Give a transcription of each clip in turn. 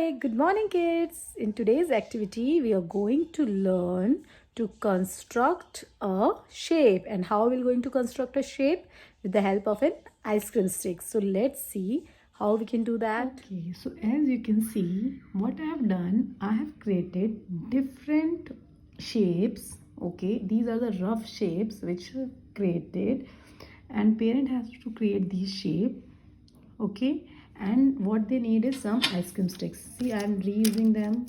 Hi, good morning, kids. In today's activity, we are going to learn to construct a shape. And how we're going to construct a shape? With the help of an ice cream stick. So let's see how we can do that. Okay, so as you can see, what I have done, I have created different shapes. Okay, these are the rough shapes which are created, and parent has to create these shape. Okay, and what they need is some ice cream sticks. See, I'm reusing them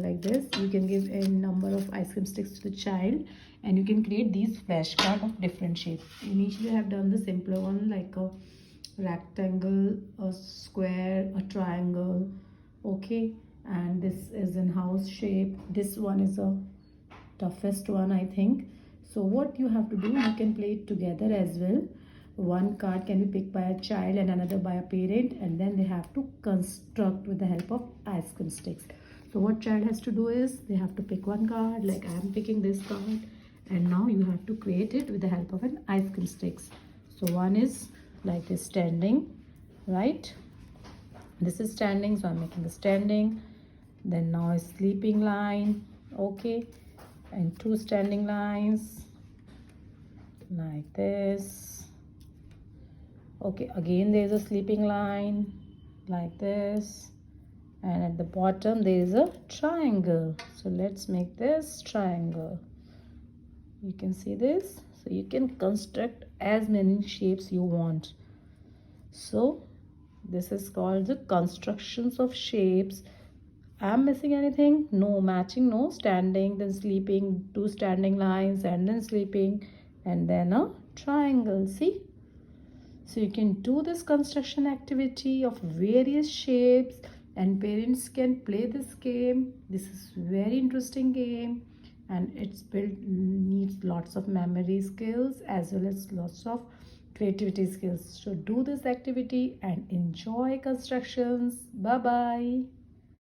like this. You can give a number of ice cream sticks to the child, and you can create these flashcards of different shapes. Initially I have done the simpler one, like a rectangle, a square, a triangle. Okay, and this is in house shape. This one is a toughest one, I think. So what you have to do, you can play it together as well. One card can be picked by a child and another by a parent, and then they have to construct with the help of ice cream sticks. So what child has to do is they have to pick one card, like I am picking this card, and now you have to create it with the help of an ice cream sticks. So one is like this standing, right? This is standing, so I'm making the standing. Then now a sleeping line, okay, and two standing lines like this. Okay, again there is a sleeping line like this, and at the bottom there is a triangle. So let's make this triangle. You can see this. So you can construct as many shapes you want. So this is called the constructions of shapes. I'm missing anything? No. Matching? No. Standing, then sleeping, two standing lines, and then sleeping, and then a triangle. See? So you can do this construction activity of various shapes, and parents can play this game. This is very interesting game, and it's built needs lots of memory skills as well as lots of creativity skills. So do this activity and enjoy constructions. Bye bye.